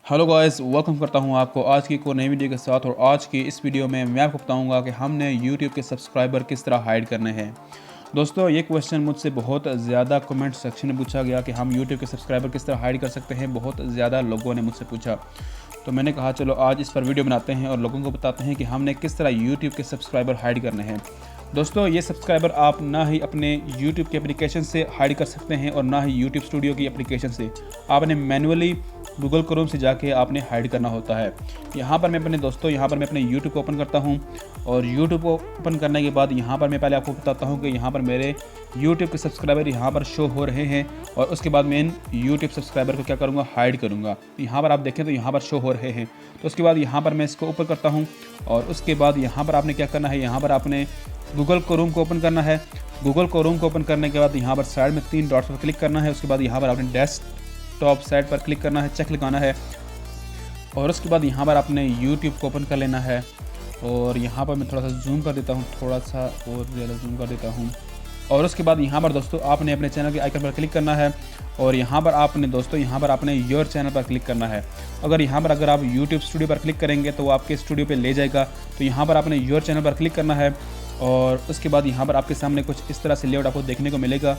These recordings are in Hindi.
हेलो गाइस, वेलकम करता हूं आपको आज की एक और नई वीडियो के साथ। और आज की इस वीडियो में मैं आपको बताऊंगा कि हमने YouTube के सब्सक्राइबर किस तरह हाइड करने हैं। दोस्तों, ये क्वेश्चन मुझसे बहुत ज़्यादा कमेंट सेक्शन में पूछा गया कि हम YouTube के सब्सक्राइबर किस तरह हाइड कर सकते हैं। बहुत ज़्यादा लोगों ने मुझसे पूछा, तो मैंने कहा चलो आज इस पर वीडियो बनाते हैं और लोगों को बताते हैं कि हमने किस तरह YouTube के सब्सक्राइबर हाइड करने हैं। दोस्तों, ये सब्सक्राइबर आप ना ही अपने YouTube के एप्लीकेशन से हाइड कर सकते हैं और ना ही YouTube स्टूडियो की एप्लीकेशन से। आपने मैनुअली गूगल क्रोम से जाके आपने हाइड करना होता है। यहाँ पर मैं अपने YouTube को ओपन करता हूँ और YouTube को ओपन करने के बाद यहाँ पर मैं पहले आपको बताता हूँ कि यहाँ पर मेरे YouTube के सब्सक्राइबर यहाँ पर शो हो रहे हैं। और उसके बाद मैं इन YouTube सब्सक्राइबर को क्या करूँगा, हाइड करूँगा। यहाँ पर आप देखें तो यहाँ पर शो हो रहे हैं। तो उसके बाद यहाँ पर मैं इसको ऊपर करता हूँ और उसके बाद यहाँ पर आपने क्या करना है, यहाँ पर आपने गूगल क्रोम को ओपन करना है। गूगल क्रोम को ओपन करने के बाद यहाँ पर साइड में 3 डॉट्स पर क्लिक करना है। उसके बाद यहाँ पर आपने डेस्कटॉप साइड पर क्लिक करना है, चेक लगाना है। और उसके बाद यहाँ पर आपने YouTube को ओपन कर लेना है। और यहाँ पर मैं थोड़ा सा जूम कर देता हूँ, थोड़ा सा और ज़्यादा जूम कर देता हूँ। और उसके बाद यहाँ पर दोस्तों आपने अपने चैनल के आइकन पर क्लिक करना है। और यहाँ पर आपने योर चैनल पर क्लिक करना है। अगर आप YouTube स्टूडियो पर क्लिक करेंगे तो वो आपके स्टूडियो पे ले जाएगा। तो यहाँ पर आपने योर चैनल पर क्लिक करना है। और उसके बाद यहाँ पर आपके सामने कुछ इस तरह से लेआउट आपको देखने को मिलेगा।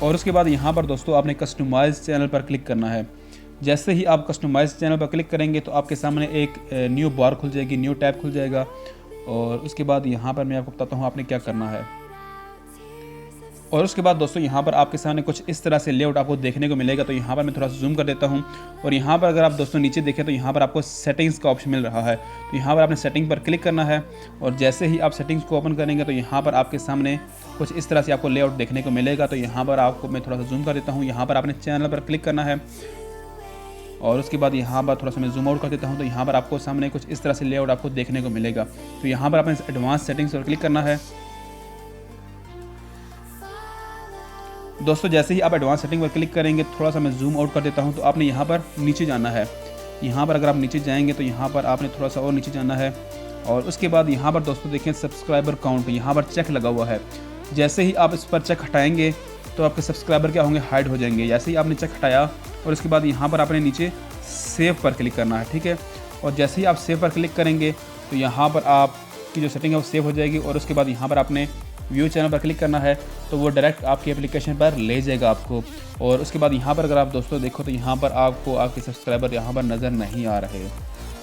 और उसके बाद यहाँ पर दोस्तों आपने कस्टमाइज चैनल पर क्लिक करना है। जैसे ही आप कस्टमाइज चैनल पर क्लिक करेंगे तो आपके सामने एक न्यू बार खुल जाएगी, न्यू टैब खुल जाएगा। और उसके बाद यहाँ पर मैं आपको बताता हूँ आपने क्या करना है। और उसके बाद दोस्तों यहाँ पर आपके सामने कुछ इस तरह से लेआउट आपको देखने को मिलेगा। तो यहाँ पर मैं थोड़ा सा जूम कर देता हूँ। और यहाँ पर अगर आप दोस्तों नीचे देखें तो यहाँ पर आपको सेटिंग्स का ऑप्शन मिल रहा है। तो यहाँ पर आपने सेटिंग पर क्लिक करना है। और जैसे ही आप सेटिंग्स को ओपन करेंगे तो यहाँ पर आपके सामने कुछ इस तरह से आपको लेआउट देखने को मिलेगा। तो यहाँ पर आपको मैं थोड़ा सा जूम कर देता हूँ। यहाँ पर आपने चैनल पर क्लिक करना है। और उसके बाद यहाँ पर थोड़ा सा मैं जूम आउट कर देता हूँ। तो यहाँ पर आपको सामने कुछ इस तरह से लेआउट आपको देखने को मिलेगा। तो यहाँ पर आपने एडवांस सेटिंग्स पर क्लिक करना है। दोस्तों, जैसे ही आप एडवांस सेटिंग पर क्लिक करेंगे, थोड़ा सा मैं जूम आउट कर देता हूं, तो आपने यहां पर नीचे जाना है। यहां पर अगर आप नीचे जाएंगे तो यहां पर आपने थोड़ा सा और नीचे जाना है। और उसके बाद यहां पर दोस्तों देखें सब्सक्राइबर काउंट, यहां पर चेक लगा हुआ है। जैसे ही आप इस पर चेक हटाएंगे तो आपके सब्सक्राइबर क्या होंगे, हाइड हो जाएंगे। जैसे ही आपने चेक हटाया और उसके बाद यहाँ पर आपने नीचे सेव पर क्लिक करना है, ठीक है। और जैसे ही आप सेव पर क्लिक करेंगे तो यहाँ पर आपकी जो सेटिंग है वो सेव हो जाएगी। और उसके बाद यहाँ पर आपने व्यू चैनल पर क्लिक करना है तो वो डायरेक्ट आपकी एप्लीकेशन पर ले जाएगा आपको। और उसके बाद यहाँ पर अगर आप दोस्तों देखो तो यहाँ पर आपको आपके सब्सक्राइबर यहाँ पर नज़र नहीं आ रहे।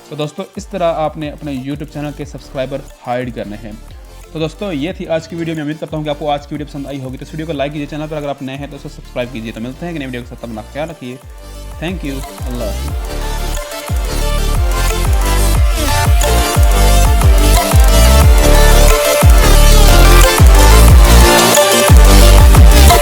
तो दोस्तों, इस तरह आपने अपने YouTube चैनल के सब्सक्राइबर हाइड करने हैं। तो दोस्तों, ये थी आज की वीडियो। मैं उम्मीद करता हूँ कि आपको आज की वीडियो पसंद आई होगी। तो इस वीडियो को लाइक कीजिए, चैनल पर अगर आप नए हैं तो उसको सब्सक्राइब कीजिए। तो मिलते हैं कि नई वीडियो के साथ, अपना ख्याल रखिए। Thank you. अल्लाह हाफ़िज़।